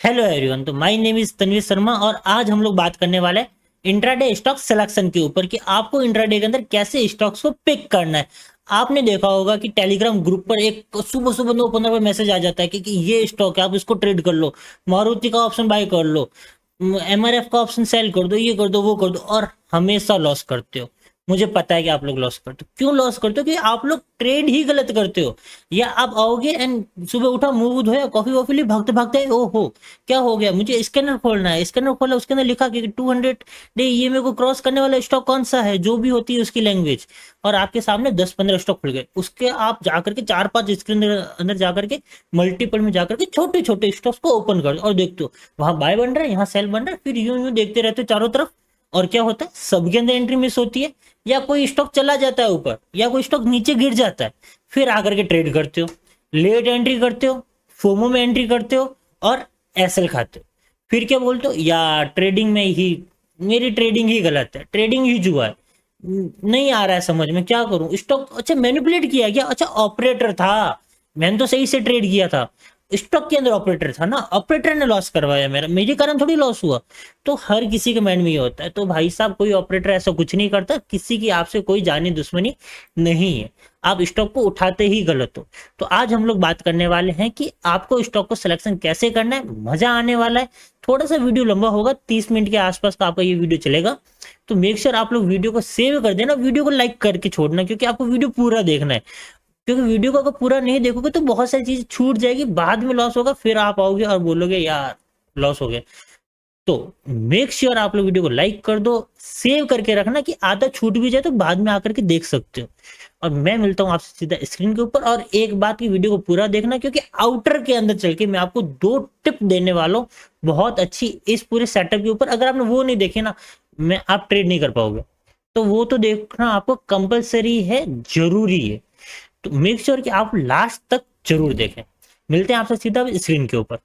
Hello everyone, तो my name is Tanveer Sharma और आज हम लोग बात करने वाले हैं इंट्राडे स्टॉक सिलेक्शन के ऊपर कि आपको इंट्राडे के अंदर कैसे स्टॉक्स को पिक करना है। आपने देखा होगा कि टेलीग्राम ग्रुप पर एक सुबह सुबह 9:15 पर मैसेज आ जाता है कि ये स्टॉक है, आप इसको ट्रेड कर लो, मारुति का ऑप्शन बाय कर लो, एमआरएफ का ऑप्शन सेल कर दो, ये कर दो, वो कर दो, और हमेशा लॉस करते हो। मुझे पता है कि आप लोग लॉस करते हो। क्यों लॉस करते हो? कि आप लोग ट्रेड ही गलत करते हो। या आप आओगे एंड सुबह उठा, मुंह धोया, कॉफी वॉफी ली, भागते भागते ओहो क्या हो गया, मुझे स्कैनर खोलना है। स्कैनर खोला, उसके अंदर लिखा कि 200 डे ईएमए को क्रॉस करने वाला स्टॉक कौन सा है, जो भी होती है उसकी लैंग्वेज, और आपके सामने 10-15 स्टॉक खुल गए। उसके आप जाकर के 4-5 स्क्रीन अंदर जाकर के मल्टीपल में जाकर के छोटे छोटे स्टॉक्स को ओपन कर दो और देखते हो वहां बाय बन रहा है, यहाँ सेल बन रहा है, फिर यूं यूं देखते रहते हो चारों तरफ। और क्या होता है, सबके अंदर एंट्री मिस होती है, या कोई स्टॉक चला जाता है ऊपर, या कोई स्टॉक नीचे गिर जाता है। फिर आकर के ट्रेड करते हो, लेट एंट्री करते हो, फोमो में एंट्री करते हो, और एसएल खाते हो। फिर क्या बोलते हो, या ट्रेडिंग में ही मेरी ट्रेडिंग ही गलत है, ट्रेडिंग ही जुआ है, नहीं आ रहा है समझ में, क्या करूं। स्टॉक अच्छा मैनिपुलेट किया गया, अच्छा ऑपरेटर था, मैंने तो सही से ट्रेड किया था, स्टॉक के अंदर ऑपरेटर था ना, ऑपरेटर ने लॉस करवाया, मेरा मेरे कारण थोड़ी लॉस हुआ। तो हर किसी के माइंड में ये होता है। तो भाई साहब, कोई ऑपरेटर ऐसा कुछ नहीं करता, किसी की आपसे कोई जानी दुश्मनी नहीं है, आप स्टॉक को उठाते ही गलत हो। तो आज हम लोग बात करने वाले हैं कि आपको स्टॉक को सिलेक्शन कैसे करना है। मजा आने वाला है। थोड़ा सा वीडियो लंबा होगा, 30 मिनट के आसपास का आपका ये वीडियो चलेगा। तो मेक श्योर आप लोग वीडियो को सेव कर देना, वीडियो को लाइक करके छोड़ना, क्योंकि आपको वीडियो पूरा देखना है। क्योंकि वीडियो को अगर पूरा नहीं देखोगे तो बहुत सारी चीज छूट जाएगी, बाद में लॉस होगा, फिर आप आओगे और बोलोगे यार लॉस हो गया। तो मेक श्योर आप लोग वीडियो को लाइक कर दो, सेव करके रखना कि आधा छूट भी जाए तो बाद में आकर के देख सकते हो। और मैं मिलता हूं आपसे सीधा स्क्रीन के ऊपर। और एक बात की, वीडियो को पूरा देखना, क्योंकि आउटर के अंदर चल के मैं आपको 2 टिप देने वाला हूं बहुत अच्छी इस पूरे सेटअप के ऊपर। अगर आपने वो नहीं देखे ना, मैं आप ट्रेड नहीं कर पाओगे। तो वो तो देखना आपको कंपलसरी है, जरूरी है। तो मेक श्योर कि आप लास्ट तक जरूर देखें। मिलते हैं आपसे सीधा स्क्रीन के ऊपर।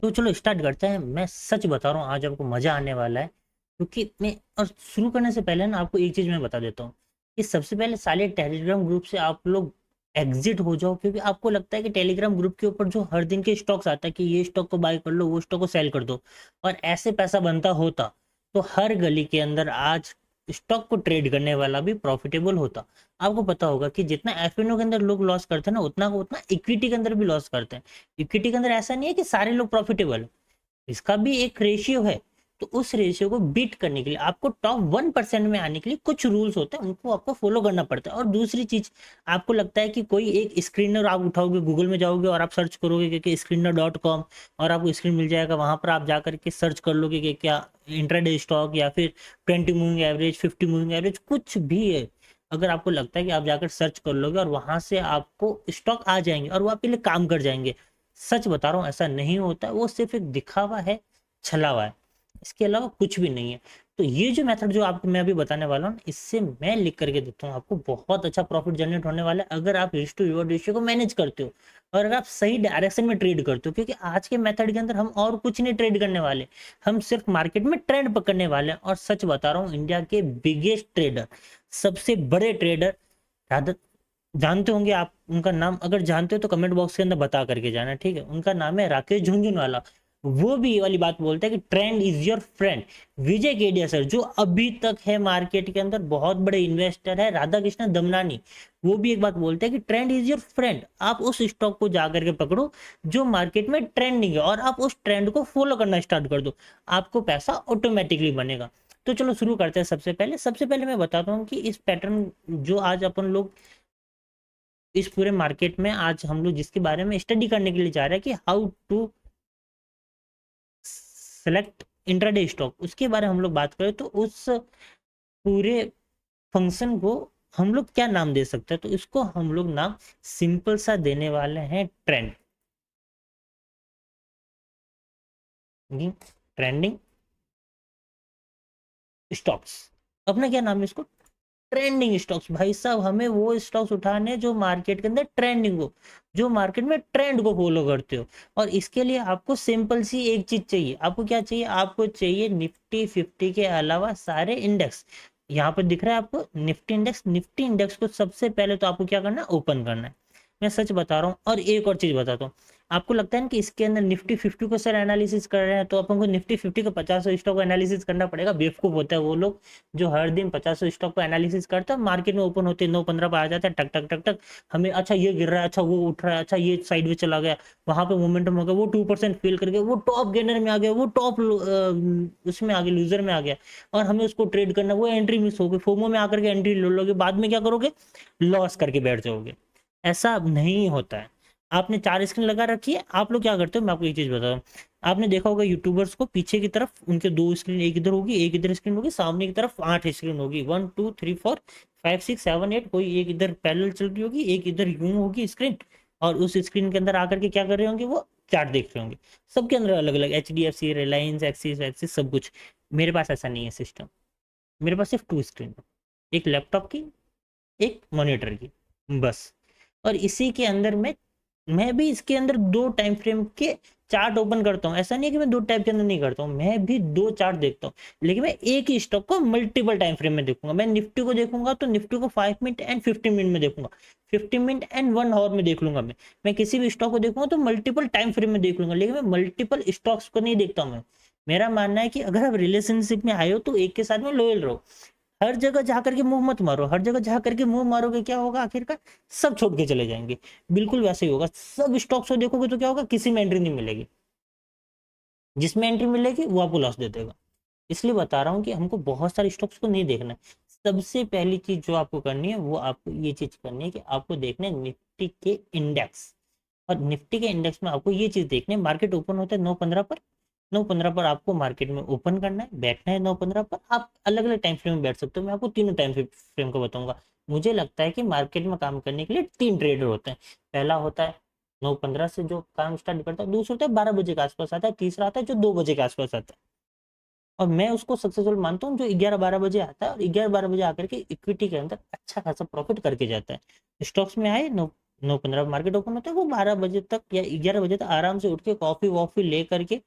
तो चलो स्टार्ट करते हैं। मैं सच बता रहा हूँ, आज आपको मजा आने वाला है, क्योंकि मैं, और शुरू करने से पहले ना आपको एक चीज मैं बता देता हूँ कि सबसे पहले साले टेलीग्राम ग्रुप से आप लोग एग्जिट हो जाओ। क्योंकि आपको लगता है कि टेलीग्राम ग्रुप के ऊपर जो हर दिन के स्टॉक्स आता है कि ये स्टॉक को बाय कर लो, वो स्टॉक को सेल कर दो, और ऐसे पैसा बनता होता तो हर गली के अंदर आज स्टॉक को ट्रेड करने वाला भी प्रॉफिटेबल होता। आपको पता होगा कि जितना एफएनओ के अंदर लोग लॉस करते हैं ना, उतना को उतना इक्विटी के अंदर भी लॉस करते हैं। इक्विटी के अंदर ऐसा नहीं है कि सारे लोग प्रॉफिटेबल है, इसका भी एक रेशियो है। तो उस रेशियो को बीट करने के लिए आपको टॉप 1% में आने के लिए कुछ रूल्स होते हैं, उनको आपको फॉलो करना पड़ता है। और दूसरी चीज, आपको लगता है कि कोई एक स्क्रीनर आप उठाओगे, गूगल में जाओगे और आप सर्च करोगे क्योंकि screener.com, और आपको स्क्रीन मिल जाएगा, वहां पर आप जाकर के सर्च कर लोगे कि क्या इंट्राडे स्टॉक, या फिर 20 मूविंग एवरेज, 50 मूविंग एवरेज, कुछ भी है। अगर आपको लगता है कि आप जाकर सर्च कर लोगे और वहां से आपको स्टॉक आ जाएंगे और वो आपके लिए काम कर जाएंगे, सच बता रहा हूँ ऐसा नहीं होता है। वो सिर्फ एक दिखावा है, छलावा है, इसके अलावा कुछ भी नहीं है। तो ये जो मेथड जो आपको मैं अभी बताने वाला हूँ, इससे मैं लिख करके देता हूँ आपको, बहुत अच्छा प्रॉफिट जनरेट होने वाला है अगर आप रिस्क टू रिवॉर्ड रेशियो को मैनेज करते हो, और अगर आप सही डायरेक्शन में ट्रेड करते हो। क्योंकि आज के मेथड के अंदर हम और कुछ नहीं ट्रेड करने वाले, हम सिर्फ मार्केट में ट्रेंड पकड़ने वाले हैं। और सच बता रहा हूँ, इंडिया के बिगेस्ट ट्रेडर, सबसे बड़े ट्रेडर, राधा, जानते होंगे आप उनका नाम, अगर जानते हो तो कमेंट बॉक्स के अंदर बता करके जाना, ठीक है। उनका नाम है राकेश झुनझुनवाला। वो भी ये वाली बात बोलता है कि trend is your friend. Vijay Kedia sir, जो अभी तक है मार्केट के अंदर बहुत बड़े इन्वेस्टर है, राधा कृष्ण दमनानी, वो भी एक बात बोलते हैं कि ट्रेंड इज योर फ्रेंड। आप उस स्टॉक को जाकर के पकड़ो जो मार्केट में ट्रेंडिंग है, और आप उस ट्रेंड को फॉलो करना स्टार्ट कर दो, आपको पैसा ऑटोमेटिकली बनेगा। तो चलो शुरू करते हैं। सबसे पहले मैं बताता हूँ कि इस पैटर्न जो आज अपन लोग इस पूरे मार्केट में, आज हम लोग जिसके बारे में स्टडी करने के लिए जा रहे हैं कि how to select intraday stock, उसके बारे में हम लोग बात करें तो उस पूरे फंक्शन को हम लोग क्या नाम दे सकते हैं। तो इसको हम लोग नाम सिंपल सा देने वाले हैं, ट्रेंड, ट्रेंडिंग स्टॉक्स। अपना क्या नाम है इसको, ट्रेंडिंग स्टॉक्स। भाई साहब, हमें वो स्टॉक्स उठाने जो मार्केट के अंदर ट्रेंडिंग हो, जो मार्केट में ट्रेंड को फॉलो करते हो। और इसके लिए आपको सिंपल सी एक चीज चाहिए। आपको क्या चाहिए? आपको चाहिए निफ्टी 50 के अलावा सारे इंडेक्स, यहाँ पर दिख रहा है आपको निफ्टी इंडेक्स को सबसे पहले तो आपको क्या करना है, ओपन करना है। मैं सच बता रहा हूँ। और एक और चीज बताता हूँ, आपको लगता है ना कि इसके अंदर निफ्टी 50 को सर एनालिसिस कर रहे हैं, तो अपन को निफ्टी 50 का 50 स्टॉक को एनालिसिस करना पड़ेगा। बेवकूफ होता है वो लोग जो हर दिन 50 स्टॉक को एनालिसिस करते हैं, मार्केट में ओपन होते 9:15 पर आ जाता है, टक टक टक टक, हमें अच्छा ये गिर रहा है, अच्छा वो उठ रहा है, अच्छा ये साइड में चला गया, वहां पे मोमेंटम हो गया, वो 2% फेल करके वो टॉप गेनर में आ गया, वो टॉप उसमें आ गया, लूजर में आ गया, और हमें उसको ट्रेड करना, वो एंट्री मिस हो गई, फोमो में आकर के एंट्री ले लोगे, बाद में क्या करोगे, लॉस करके बैठ जाओगे। ऐसा नहीं होता है। आपने 4 स्क्रीन लगा रखी है, आप लोग क्या करते हो, मैं आपको एक चीज बताता हूँ। आपने देखा होगा यूट्यूबर्स को पीछे की तरफ उनके 2 स्क्रीन, एक इधर होगी एक इधर स्क्रीन होगी, सामने की तरफ 8 स्क्रीन होगी, 1 2 3 4 5 6 7 8, कोई एक इधर पैरेलल चल रही होगी, एक इधर यूं होगी स्क्रीन, और उस स्क्रीन के अंदर आकर के क्या कर रहे होंगे, वो चार्ट देख रहे होंगे। सबके अंदर अलग अलग, HDFC, रिलायंस, एक्सिस वैक्सिस सब कुछ। मेरे पास ऐसा नहीं है सिस्टम। मेरे पास सिर्फ 2 स्क्रीन है, एक लैपटॉप की, एक मॉनिटर की, बस। और इसी के अंदर मैं भी इसके अंदर 2 टाइम फ्रेम के चार्ट ओपन करता हूँ। ऐसा नहीं है कि मैं 2 टाइप के अंदर नहीं करता हूँ, मैं भी 2 चार्ट देखता हूँ, लेकिन मैं एक ही स्टॉक को मल्टीपल टाइम फ्रेम में देखूंगा। मैं निफ्टी को देखूंगा तो निफ्टी को 5 मिनट एंड 15 मिनट में देखूंगा, 50 मिनट एंड 1 आवर में देख लूंगा। मैं किसी भी स्टॉक को देखूंगा तो मल्टीपल टाइम फ्रेम में देख लूंगा, लेकिन मैं मल्टीपल स्टॉक्स को नहीं देखता हूँ। मैं, मेरा मानना है कि अगर आप रिलेशनशिप में आए हो तो एक के साथ में लॉयल रहो। हर जगह जा करके मुंह मत मारो, हर जगह जा करके मुंह मारोगे क्या होगा, आखिरकार सब छोड़ के चले जाएंगे। बिल्कुल वैसे ही होगा, सब स्टॉक्स को देखोगे तो क्या होगा, किसी में एंट्री नहीं मिलेगी, जिसमें एंट्री मिलेगी वो आपको लॉस दे देगा। इसलिए बता रहा हूँ कि हमको बहुत सारे स्टॉक्स को नहीं देखना है। सबसे पहली चीज जो आपको करनी है वो आपको ये चीज करनी है कि आपको देखना है निफ्टी के इंडेक्स। और निफ्टी के इंडेक्स में आपको ये चीज देखनी है, मार्केट ओपन होता है 9:15 पर, 9:15 पर आपको मार्केट में ओपन करना है, बैठना है 9:15 पर। आप अलग अलग टाइम फ्रेम में बैठ सकते हो, मैं आपको तीनों टाइम फ्रेम को बताऊंगा। मुझे लगता है कि मार्केट में काम करने के लिए 3 ट्रेडर होते हैं। पहला होता है 9:15 से जो काम स्टार्ट करता है, दूसरा होता है 12 बजे के आसपास आता है, तीसरा आता है जो 2 बजे के आसपास आता है। और मैं उसको सक्सेसफुल मानता हूँ जो 11-12 बजे आता है, और 11-12 बजे आकर के इक्विटी के अंदर अच्छा खासा प्रॉफिट करके जाता है। स्टॉक्स में आए 9:15 मार्केट ओपन होता है, वो 12 बजे तक या 11 बजे तक आराम से उठ के कॉफी वॉफी ले करके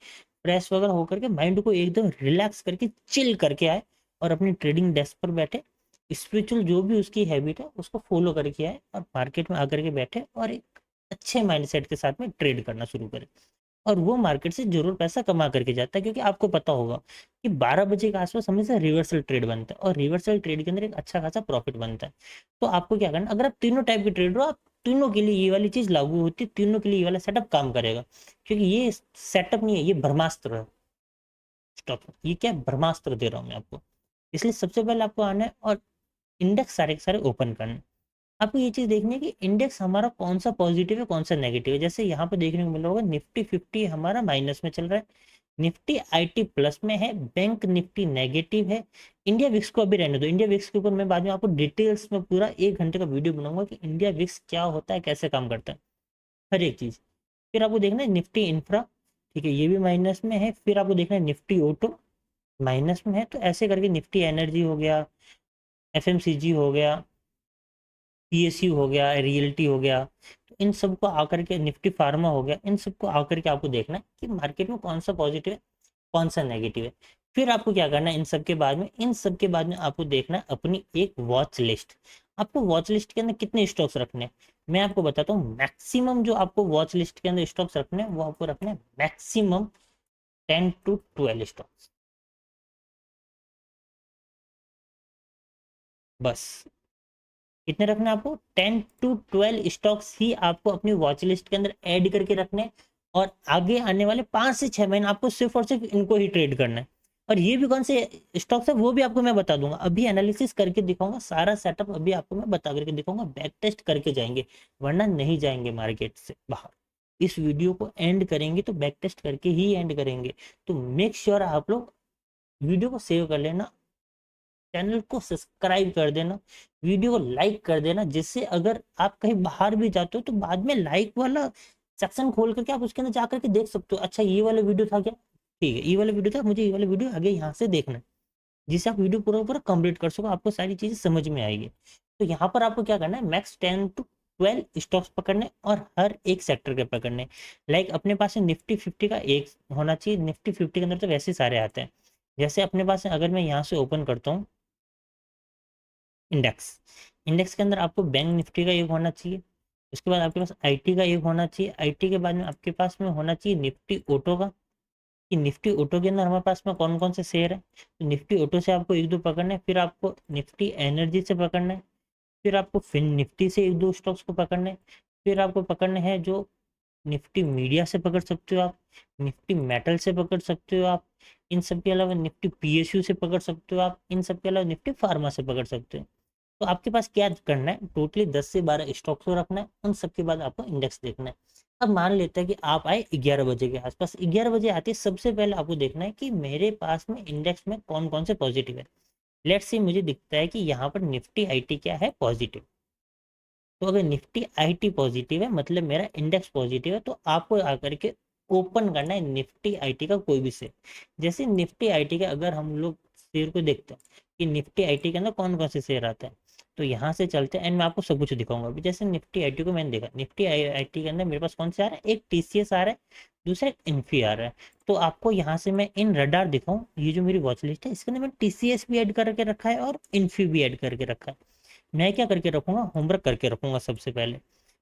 फ्रेश वगैरह होकर के माइंड को एकदम रिलैक्स करके चिल करके आए, और अपनी ट्रेडिंग डेस्क पर बैठे, स्पिरिचुअल जो भी उसकी हैबिट है उसको फॉलो करके आए, और मार्केट में आकर के बैठे और एक अच्छे माइंडसेट के साथ में ट्रेड करना शुरू करें। और वो मार्केट से जरूर पैसा कमा करके जाता है, क्योंकि आपको पता होगा कि 12 बजे के आसपास हमेशा रिवर्सल ट्रेड बनता है, और रिवर्सल ट्रेड के अंदर एक अच्छा खासा प्रॉफिट बनता है। तो आपको क्या करना, अगर आप तीनों टाइप के ट्रेडर हो, आप तीनों के लिए ये वाली चीज लागू होती है, तीनों के लिए ये वाला सेटअप काम करेगा। क्योंकि ये सेटअप नहीं है, ये ब्रह्मास्त्र है। स्टॉक ये क्या है, ब्रह्मास्त्र दे रहा हूँ मैं आपको। इसलिए सबसे पहले आपको आना है और इंडेक्स सारे के सारे ओपन करना है। आपको ये चीज देखनी है कि इंडेक्स हमारा कौन सा पॉजिटिव है, कौन सा नेगेटिव है। जैसे यहाँ पे देखने को मिल रहा होगा निफ्टी 50 हमारा माइनस में चल रहा है, निफ्टी आईटी प्लस में है, बैंक निफ्टी नेगेटिव है। इंडिया विक्स को अभी रहने दो, इंडिया विक्स के ऊपर मैं बाद में आपको डिटेल्स में पूरा 1 घंटे का वीडियो बनाऊंगा कि इंडिया विक्स क्या होता है, कैसे काम करता है, हर एक चीज। फिर आपको देखना है निफ्टी इंफ्रा, ठीक है, ये भी माइनस में है। फिर आपको देखना है निफ्टी ऑटो माइनस में है। तो ऐसे करके निफ्टी एनर्जी हो गया, एफएमसीजी हो गया, पीएसयू हो गया, रियल्टी हो गया, तो इन सबको आकर के, निफ्टी फार्मा हो गया, इन सबको आकर के आपको देखना है कि मार्केट में कौन सा पॉजिटिव है, कौन सा नेगेटिव है। फिर आपको क्या करना है, इन सब के बाद में आपको देखना है अपनी एक वॉच लिस्ट। आपको वॉच लिस्ट के अंदर कितने स्टॉक्स रखने हैं, मैं आपको बताता हूँ। मैक्सिमम जो आपको वॉच लिस्ट के अंदर स्टॉक्स रखने हैं वो आपको रखने हैं मैक्सिमम 10 to 12 स्टॉक्स, बस। कितने रखने हैं आपको, 10 to 12 स्टॉक्स ही आपको अपनी वॉच लिस्ट के अंदर ऐड करके रखने हैं। और आगे आने वाले 5 से 6 महीने आपको सिर्फ और सिर्फ इनको ही ट्रेड करना है। और ये भी कौन से स्टॉक्स है वो भी आपको मैं बता दूंगा, अभी एनालिसिस करके दिखाऊंगा, सारा सेटअप अभी आपको मैं बता करके दिखाऊंगा, बैक टेस्ट करके जाएंगे, वरना नहीं जाएंगे मार्केट से बाहर। इस वीडियो को एंड करेंगे तो बैक टेस्ट करके ही एंड करेंगे। तो मेक श्योर आप लोग वीडियो को सेव कर लेना, चैनल को सब्सक्राइब कर देना, वीडियो को लाइक कर देना, जिससे अगर आप कहीं बाहर भी जाते हो तो बाद में लाइक वाला सेक्शन खोल करके आप उसके अंदर जाकर के देख सकते हो, अच्छा ये वाला वीडियो था क्या, ठीक है ये वाला वीडियो था, मुझे ये वाला वीडियो आगे यहाँ से देखना है, जिससे आप वीडियो पूरा पूरा कंप्लीट कर सको, आपको सारी चीजें समझ में आएगी। तो यहाँ पर आपको क्या करना है, मैक्स 10 to 12 स्टॉक्स पकड़ने और हर एक सेक्टर के पकड़ने। लाइक अपने पास निफ्टी 50 का एक होना चाहिए, निफ्टी 50 के अंदर तो वैसे ही सारे आते हैं। जैसे अपने पास अगर मैं यहाँ से ओपन करता हूँ, इंडेक्स। इंडेक्स के अंदर आपको बैंक निफ्टी का एक होना चाहिए, उसके बाद आपके पास आईटी का एक होना चाहिए, आईटी के बाद में आपके पास में होना चाहिए निफ्टी ऑटो का, कि निफ्टी ऑटो के अंदर हमारे पास में कौन कौन से शेयर है। तो निफ्टी ऑटो से आपको एक दो पकड़ना है, फिर आपको निफ्टी एनर्जी से पकड़ना है, फिर आपको फिन निफ्टी से एक दो स्टॉक्स को पकड़ना है, फिर आपको पकड़ना है जो निफ्टी मीडिया से पकड़ सकते हो आप, निफ्टी मेटल से पकड़ सकते हो आप, इन सब के अलावा निफ्टी पीएसयू से पकड़ सकते हो आप, इन सब के अलावा निफ्टी फार्मा से पकड़ सकते हो। तो आपके पास क्या करना है, टोटली 10 से 12 स्टॉक्स को रखना है, उन सबके बाद आपको इंडेक्स देखना है। अब मान लेते हैं कि आप आए 11 बजे के आसपास, 11 बजे आते सबसे पहले आपको देखना है कि मेरे पास में इंडेक्स में कौन कौन से पॉजिटिव है। लेट्स सी मुझे दिखता है कि यहाँ पर निफ्टी आईटी क्या है, पॉजिटिव। तो अगर निफ्टी आईटी पॉजिटिव है मतलब मेरा इंडेक्स पॉजिटिव है, तो आपको आकर के ओपन करना है निफ्टी आईटी का कोई भी शेयर। जैसे निफ्टी आईटी का अगर हम लोग शेयर को देखते हैं कि निफ्टी आईटी के अंदर कौन कौन से शेयर आता है, तो यहाँ से चलते हैं एंड मैं आपको सब कुछ दिखाऊंगा। अभी जैसे निफ्टी आईटी को मैंने देखा, निफ्टी आईटी के अंदर मेरे पास कौन से आ रहा है, एक टीसीएस आ रहा है, दूसरा एक इन्फी आ रहा है। तो आपको यहाँ से मैं इन रडार दिखाऊं, ये जो मेरी वॉच लिस्ट है इसके अंदर मैंने टीसीएस भी ऐड करके रखा है और इन्फी भी ऐड करके रखा है। मैं क्या करके रखूंगा, होमवर्क करके रखूंगा। सबसे पहले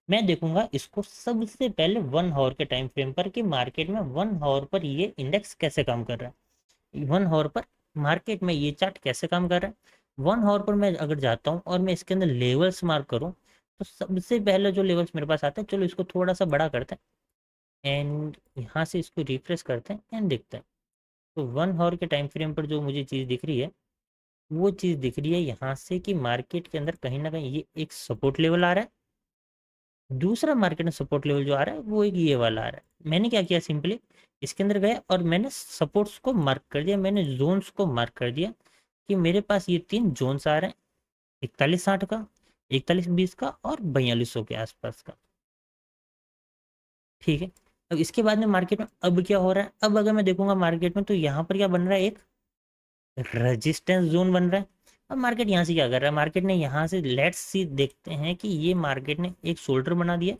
मैं देखूंगा इसको सबसे पहले 1 आवर के टाइम फ्रेम पर कि मार्केट में 1 आवर पर ये इंडेक्स कैसे काम कर रहा है, 1 आवर पर मार्केट में ये चार्ट कैसे काम कर रहा है। 1 आवर पर मैं अगर जाता हूँ और मैं इसके अंदर लेवल्स मार्क करूँ, तो सबसे पहले जो लेवल्स मेरे पास आते हैं, चलो इसको थोड़ा सा बड़ा करते हैं एंड यहाँ से इसको रिफ्रेश करते हैं एंड देखते हैं। तो 1 आवर के टाइम फ्रेम पर जो मुझे चीज़ दिख रही है, वो चीज़ दिख रही है यहाँ से कि मार्केट के अंदर कहीं ना कहीं ये एक सपोर्ट लेवल आ रहा है। दूसरा मार्केट में सपोर्ट लेवल जो आ रहा है वो एक ये वाला आ रहा है। मैंने क्या किया, सिंपली इसके अंदर गया और मैंने सपोर्ट्स को मार्क कर दिया, मैंने जोन्स को मार्क कर दिया कि मेरे पास ये 3 जोन्स आ रहे हैं, 4160 का, 4120 का और 4200 के आसपास का। ठीक है, अब इसके बाद में मार्केट में अब क्या हो रहा है, अब अगर मैं देखूंगा मार्केट में तो यहाँ पर क्या बन रहा है, एक रेजिस्टेंस जोन बन रहा है। अब मार्केट यहाँ से क्या कर रहा है, मार्केट ने यहाँ से लेट्स सी देखते हैं कि ये मार्केट ने एक शोल्डर बना दिया,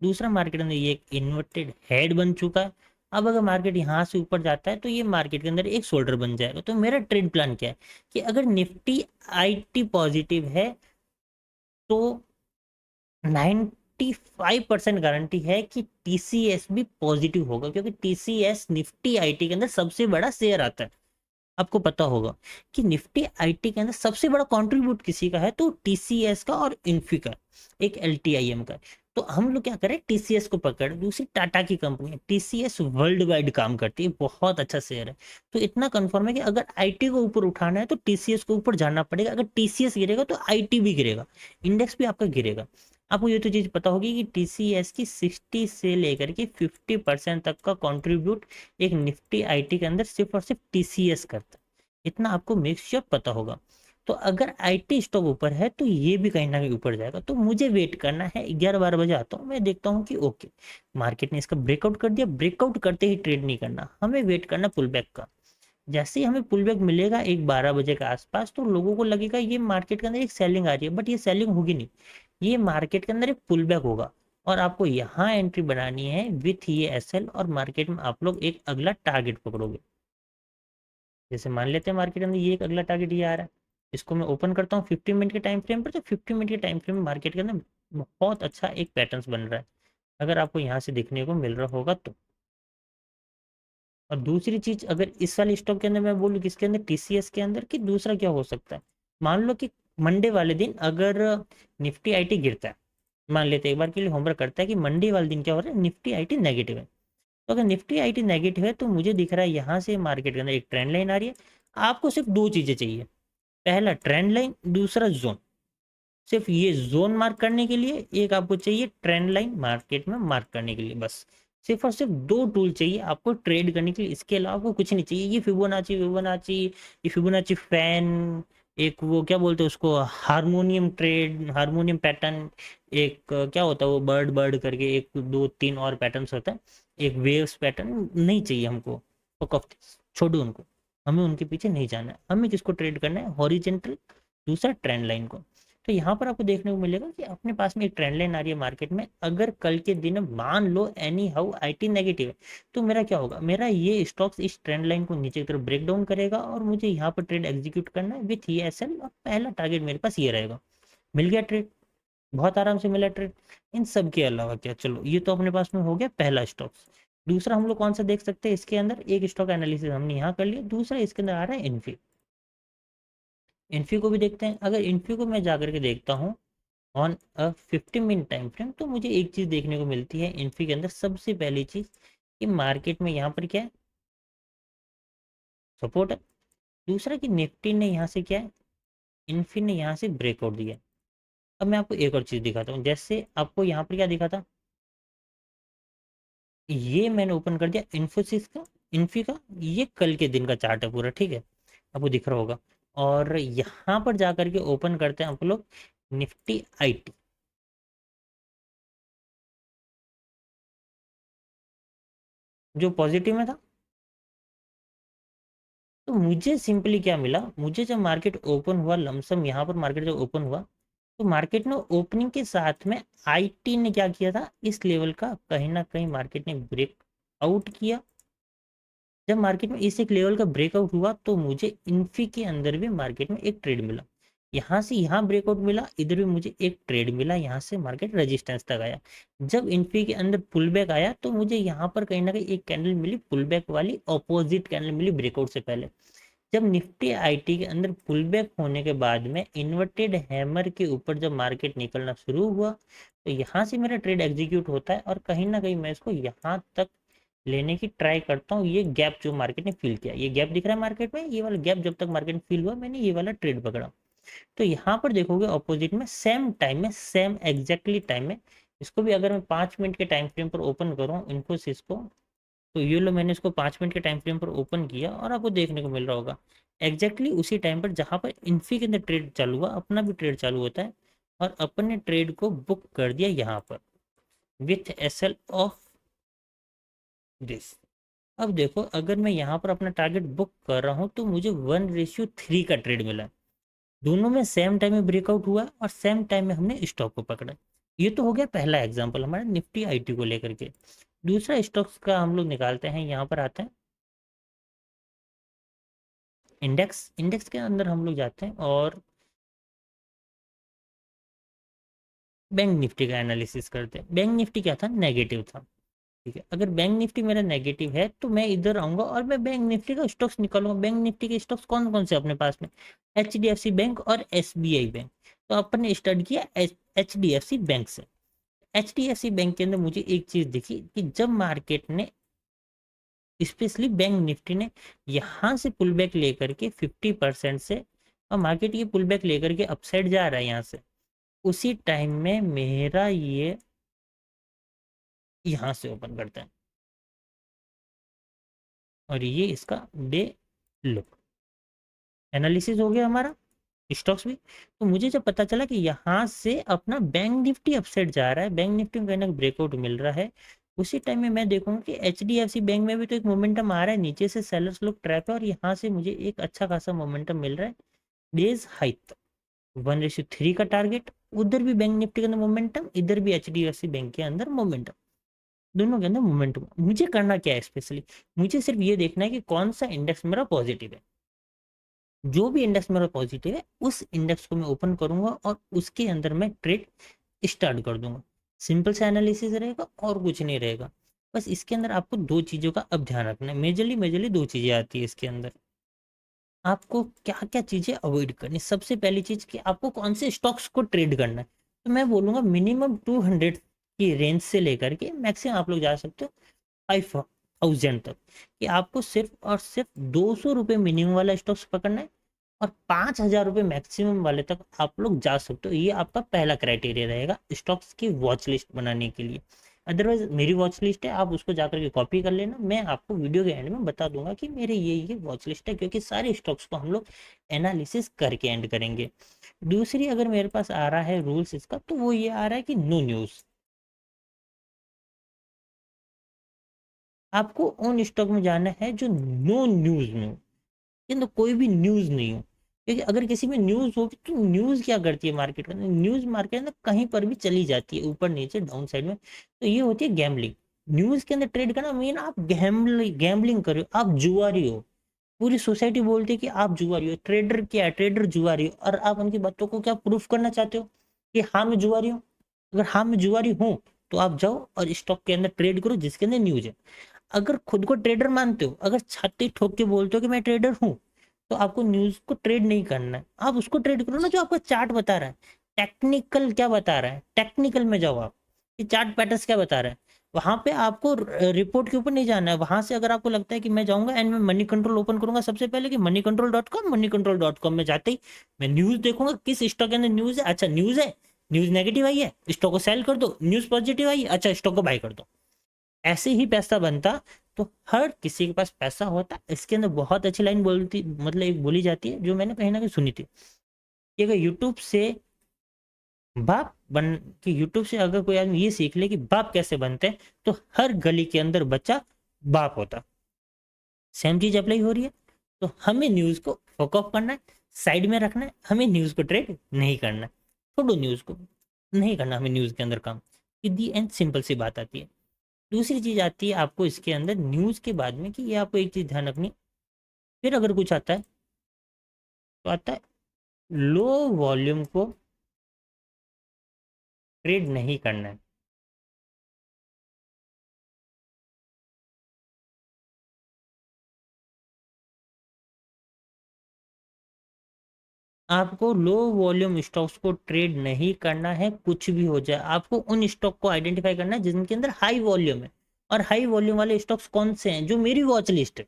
दूसरा मार्केट में ये एक इन्वर्टेड हेड बन चुका है। अब अगर मार्केट यहाँ से ऊपर जाता है तो ये मार्केट के अंदर एक शोल्डर बन जाएगा। तो मेरा ट्रेड प्लान क्या है कि अगर निफ्टी आईटी पॉजिटिव है तो 95% गारंटी है कि टीसीएस भी पॉजिटिव होगा, क्योंकि टीसीएस निफ्टी आईटी के अंदर सबसे बड़ा शेयर आता है। आपको पता होगा कि निफ्टी आईटी के अंदर सबसे बड़ा कंट्रीब्यूट किसी का है, तो टीसीएस का और इन्फी का, एक एलटीआईएम का। तो हम लोग क्या करें, टीसीएस को पकड़, दूसरी टाटा की कंपनी है, टीसीएस वर्ल्ड वाइड काम करती है, बहुत अच्छा शेयर है। तो इतना कंफर्म है कि अगर आईटी को ऊपर उठाना है तो टीसीएस को ऊपर जाना पड़ेगा, अगर टीसीएस गिरेगा तो आईटी भी गिरेगा, इंडेक्स भी आपका गिरेगा। आपको ये तो चीज पता होगी कि टीसीएस की 60 से लेकर के 50% तक का कंट्रीब्यूट एक निफ्टी आईटी के अंदर सिर्फ और सिर्फ टीसीएस करता है, इतना आपको मेक श्योर पता होगा। तो अगर आईटी स्टॉक ऊपर है तो ये भी कहीं ना कहीं ऊपर जाएगा। तो मुझे वेट करना है, 11-12 बजे आता हूँ, मैं देखता हूँ कि ओके मार्केट ने इसका ब्रेकआउट कर दिया, ब्रेकआउट करते ही ट्रेड नहीं करना, हमें वेट करना पुल बैक का। जैसे ही हमें पुल बैक मिलेगा एक 12 बजे के आसपास, तो लोगों को लगेगा ये मार्केट के अंदर एक सेलिंग आ रही है, बट ये सेलिंग होगी नहीं, ये मार्केट के अंदर एक पुल बैक होगा और आपको यहाँ एंट्री बनानी है विथ ये एसएल, और मार्केट में आप लोग एक अगला टारगेट पकड़ोगे। जैसे मान लेते हैं मार्केट में ये एक अगला टारगेट ये आ रहा है, इसको मैं ओपन करता हूँ 50 मिनट के टाइम फ्रेम पर, तो 50 मिनट के टाइम फ्रेम में मार्केट के अंदर बहुत अच्छा एक पैटर्न बन रहा है, अगर आपको यहाँ से देखने को मिल रहा होगा तो। और दूसरी चीज, अगर इस वाले स्टॉक के अंदर मैं बोलूँ किसके अंदर, टीसीएस के अंदर, कि दूसरा क्या हो सकता है, मान लो कि मंडे वाले दिन अगर निफ्टी आईटी गिरता है, मान लेते हैं एक बार के लिए होमवर्क करता है कि मंडे वाले दिन क्या हो रहा है, निफ्टी आईटी नेगेटिव है। तो अगर निफ्टी आईटी नेगेटिव है तो मुझे दिख रहा है यहाँ से मार्केट के अंदर एक ट्रेंड लाइन आ रही है। आपको सिर्फ दो चीजें चाहिए, पहला ट्रेंड लाइन, दूसरा जोन। सिर्फ ये जोन मार्क करने के लिए एक आपको चाहिए ट्रेंड लाइन मार्केट में मार्क करने के लिए, बस सिर्फ और सिर्फ दो टूल चाहिए आपको ट्रेड करने के लिए, इसके अलावा आपको कुछ नहीं चाहिए। ये फिबोनाची फिबोनाची ये फिबोनाची फैन, एक वो क्या बोलते हैं उसको, हारमोनियम ट्रेड, हारमोनियम पैटर्न, एक क्या होता है वो बर्ड बर्ड करके एक दो तीन और पैटर्न्स होता है, एक वेव्स पैटर्न नहीं चाहिए हमको। छोड़ो उनको, हमें उनके पीछे नहीं जाना है, हमें किसको ट्रेड करना है, हॉरिजेंटल, दूसरा ट्रेंड लाइन को। तो यहाँ पर आपको देखने को मिलेगा कि अपने पास में एक ट्रेंड लाइन आ रही है मार्केट में। अगर कल के दिन मान लो एनी हाउ आईटी नेगेटिव है, तो मेरा क्या होगा, मेरा ये स्टॉक्स इस ट्रेंड लाइन को नीचे की तरफ ब्रेक डाउन करेगा और मुझे यहाँ पर ट्रेड एग्जीक्यूट करना है विथ ये एसएल, और पहला टारगेट मेरे पास ये रहेगा। मिल गया ट्रेड, बहुत आराम से मिला ट्रेड। इन सब के अलावा क्या, चलो ये तो अपने पास में हो गया पहला स्टॉक्स। दूसरा हम लोग कौन सा देख सकते हैं इसके अंदर, एक स्टॉक एनालिसिस हमने यहाँ कर लिया, दूसरा इसके अंदर आ रहा है इन्फी। इन्फी को भी देखते हैं। अगर इन्फी को मैं जाकर के देखता हूँ on a 15 minute time frame, तो मुझे एक चीज देखने को मिलती है इन्फी के अंदर। सबसे पहली चीज कि मार्केट में यहाँ पर क्या है, सपोर्ट है। दूसरा कि निफ्टी ने यहाँ से क्या है, इन्फी ने यहाँ से ब्रेकआउट दिया। अब मैं आपको एक और चीज दिखाता हूँ, जैसे आपको यहाँ पर क्या दिखा था, ये मैंने ओपन कर दिया इन्फोसिस का, इन्फी का। ये कल के दिन का चार्ट है पूरा, ठीक है, आपको दिख रहा होगा। और यहाँ पर जाकर के ओपन करते हैं आप लोग निफ्टी आईटी, जो पॉजिटिव में था। तो मुझे सिंपली क्या मिला, मुझे जब मार्केट ओपन हुआ लमसम, यहाँ पर मार्केट जब ओपन हुआ, तो मार्केट ने ओपनिंग के साथ में आईटी ने क्या किया था, इस लेवल का कहीं ना कहीं मार्केट ने ब्रेक आउट किया। जब मार्केट में इस एक लेवल का ब्रेकआउट हुआ, तो मुझे इन्फी के अंदर भी मार्केट में एक ट्रेड मिला। यहाँ से यहाँ ब्रेकआउट मिला, इधर भी मुझे एक ट्रेड मिला, यहाँ से मार्केट रेजिस्टेंस तक आया। जब इन्फी के अंदर पुल बैक आया, तो मुझे यहाँ पर कहीं ना कहीं एक कैंडल मिली पुल बैक वाली, ऑपोजिट कैंडल मिली ब्रेकआउट से पहले। जब निफ्टी आईटी के अंदर पुल बैक होने के बाद में इन्वर्टेड हैमर के ऊपर जब मार्केट निकलना शुरू हुआ, तो यहाँ से मेरा ट्रेड एग्जीक्यूट होता है और कहीं ना कहीं मैं इसको यहाँ तक लेने की ट्राई करता हूँ। ये गैप जो मार्केट ने फिल किया, ये गैप दिख रहा है मार्केट में, ये वाला गैप जब तक मार्केट में फिल हुआ, मैंने ये वाला ट्रेड पकड़ा। तो यहाँ पर देखोगे ऑपोजिट में सेम टाइम में, सेम एग्जैक्टली टाइम में, इसको भी अगर मैं 5 मिनट के टाइम फ्रेम पर ओपन करूँ इन्फोसिस को, तो ये लो मैंने इसको 5 मिनट के टाइम फ्रेम पर ओपन किया और आपको देखने को मिल रहा होगा एग्जैक्टली उसी टाइम पर जहां पर इन्फी के अंदर ट्रेड चालू हुआ, अपना भी ट्रेड चालू होता है। और अपन ने ट्रेड को बुक कर दिया यहाँ पर विथ एसएल ऑफ दिस। अब देखो, अगर मैं यहाँ पर अपना टारगेट बुक कर रहा हूँ, तो मुझे 1:3 का ट्रेड मिला। दोनों में सेम टाइम में ब्रेकआउट हुआ और सेम टाइम में हमने स्टॉक को पकड़ा। ये तो हो गया पहला एग्जांपल हमारा निफ्टी आईटी को लेकर के। दूसरा स्टॉक्स का हम लोग निकालते हैं, यहाँ पर आते हैं इंडेक्स। इंडेक्स के अंदर हम लोग जाते हैं और बैंक निफ्टी का एनालिसिस करते हैं। बैंक निफ्टी क्या था, नेगेटिव था, ठीक है। अगर बैंक निफ्टी मेरा नेगेटिव है, तो मैं इधर आऊंगा और मैं बैंक निफ्टी का स्टॉक्स निकालूंगा। बैंक निफ्टी के स्टॉक्स कौन कौन से अपने पास में, H D F C bank और एस बी आई बैंक। तो अपन ने स्टार्ट किया H D F C bank से। H D F C bank के अंदर मुझे एक चीज दिखी कि जब मार्केट ने, स्पेशली बैंक निफ्टी ने यहाँ से पुल बैक लेकर के 50% से, और मार्केट ये पुल बैक लेकर के अपसाइड जा रहा है यहाँ से, उसी टाइम में मेरा ये यहाँ से ओपन करता है और ये इसका डे लुक एनालिसिस हो गया हमारा स्टॉक्स भी। तो मुझे जब पता चला कि यहाँ से अपना बैंक निफ्टी अपसाइड जा रहा है, बैंक निफ्टी में कहीं ना ब्रेकआउट मिल रहा है, उसी टाइम में मैं देखूंगा कि H D F C bank में भी तो एक मोमेंटम आ रहा है, नीचे से सेलर्स लोग ट्रैप है और यहाँ से मुझे एक अच्छा खासा मोमेंटम मिल रहा है डेज हाई तक। 1:3 का टारगेट, उधर भी बैंक निफ्टी के अंदर मोमेंटम, इधर भी H D F C bank के अंदर मोमेंटम, दोनों के अंदर मोमेंटम। मुझे करना क्या है स्पेशली, मुझे सिर्फ ये देखना है कि कौन सा इंडेक्स मेरा पॉजिटिव है। जो भी इंडेक्स मेरा पॉजिटिव है, उस इंडेक्स को मैं ओपन करूंगा और उसके अंदर मैं ट्रेड स्टार्ट कर दूंगा। सिंपल सा एनालिसिस रहेगा और कुछ नहीं रहेगा। बस इसके अंदर आपको दो चीजों का अब ध्यान रखना है, मेजरली मेजरली दो चीजें आती है इसके अंदर। आपको क्या क्या चीजें अवॉइड करनी, सबसे पहली चीज कि आपको कौन से स्टॉक्स को ट्रेड करना है। तो मैं बोलूंगा मिनिमम 200 की रेंज से लेकर के मैक्सिमम आप लोग जा सकते हो 5,000 तक, कि आपको सिर्फ और सिर्फ 200 रुपये मिनिमम वाला स्टॉक्स पकड़ना है और 5,000 रुपये मैक्सिमम वाले तक आप लोग जा सकते हो। ये आपका पहला क्राइटेरिया रहेगा स्टॉक्स की वॉच लिस्ट बनाने के लिए। अदरवाइज मेरी वॉच लिस्ट है, आप उसको जाकर के कॉपी कर लेना, मैं आपको वीडियो के एंड में बता दूंगा कि मेरे ये वॉच लिस्ट है, क्योंकि सारे स्टॉक्स को हम लोग एनालिसिस करके एंड करेंगे। दूसरी अगर मेरे पास आ रहा है रूल्स इसका, तो वो ये आ रहा है कि नो न्यूज़। आपको उन स्टॉक में जाना है जो नो न्यूज़ में हो, कोई भी न्यूज़ नहीं हो। क्योंकि अगर किसी में न्यूज होगी तो न्यूज क्या करती है मार्केट के अंदर, न्यूज मार्केट के अंदर कहीं पर भी चली जाती है, ऊपर नीचे डाउन साइड में। तो ये होती है गैम्बलिंग। न्यूज के अंदर ट्रेड करना मीन आप गैम्बलिंग कर रहे हो, आप जुआरी हो। पूरी सोसाइटी बोलती है कि आप जुआरी हो, ट्रेडर क्या है, ट्रेडर जुआरी हो, और आप उनकी बातों को क्या प्रूफ करना चाहते हो कि हाँ मैं जुआरी हूँ। अगर हाँ मैं जुआरी हूँ तो आप जाओ और स्टॉक के अंदर ट्रेड करो जिसके अंदर न्यूज है। अगर खुद को ट्रेडर मानते हो, अगर छाती ठोक के बोलते हो कि मैं ट्रेडर हूँ, तो आपको न्यूज को ट्रेड नहीं करना है, आप उसको ट्रेड करो ना जो आपका चार्ट बता रहा है। टेक्निकल क्या बता रहा है, टेक्निकल में जाओ आप, कि चार्ट पैटर्न्स क्या बता रहा है। वहां पे आपको रिपोर्ट के ऊपर नहीं जाना है। वहां से अगर आपको लगता है कि मैं जाऊंगा एंड मैं मनी कंट्रोल ओपन करूंगा सबसे पहले कि moneycontrol.com में जाते ही मैं न्यूज देखूंगा किस स्टॉक के अंदर न्यूज है, अच्छा न्यूज है, न्यूज नेगेटिव आई है स्टॉक को सेल कर दो, न्यूज पॉजिटिव आई है अच्छा स्टॉक को बाय कर दो। ऐसे ही पैसा बनता। तो हर किसी के पास पैसा होता। इसके अंदर बहुत अच्छी लाइन बोलती, मतलब एक बोली जाती है जो मैंने कहीं ना कहीं सुनी थी, कि अगर यूट्यूब से बाप बन कि यूट्यूब से अगर कोई आदमी ये सीख ले कि बाप कैसे बनते हैं, तो हर गली के अंदर बच्चा बाप होता। सेम चीज अप्लाई हो रही है। तो हमें न्यूज को फक ऑफ करना है, साइड में रखना है, हमें न्यूज को ट्रेड नहीं करना है। छोड़ो न्यूज को, नहीं करना हमें न्यूज के अंदर काम। सीधी एंड सिंपल सी बात आती है। दूसरी चीज आती है आपको इसके अंदर न्यूज के बाद में, कि ये आपको एक चीज ध्यान रखनी। फिर अगर कुछ आता है तो आता है लो वॉल्यूम को ट्रेड नहीं करना है। आपको लो वॉल्यूम स्टॉक्स को ट्रेड नहीं करना है, कुछ भी हो जाए। आपको उन स्टॉक को आइडेंटिफाई करना है जिनके अंदर हाई वॉल्यूम है। और हाई वॉल्यूम वाले स्टॉक्स कौन से हैं, जो मेरी वॉच लिस्ट है,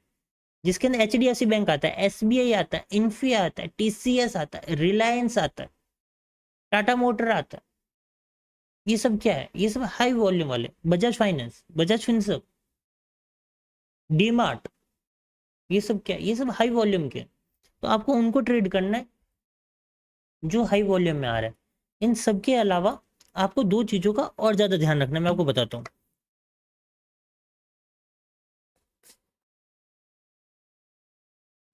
जिसके अंदर एचडीएफसी बैंक आता है, एसबीआई आता है, इन्फी आता है, टीसीएस आता है, रिलायंस आता है, टाटा मोटर आता है। ये सब क्या है, ये सब हाई वॉल्यूम वाले, बजाज फाइनेंस, बजाज फिनसर्व, डीमार्ट, ये सब क्या है, ये सब हाई वॉल्यूम के। तो आपको उनको ट्रेड करना है जो हाई वॉल्यूम में आ रहा है। इन सब के अलावा आपको दो चीजों का और ज्यादा ध्यान रखना है, मैं आपको बताता हूँ।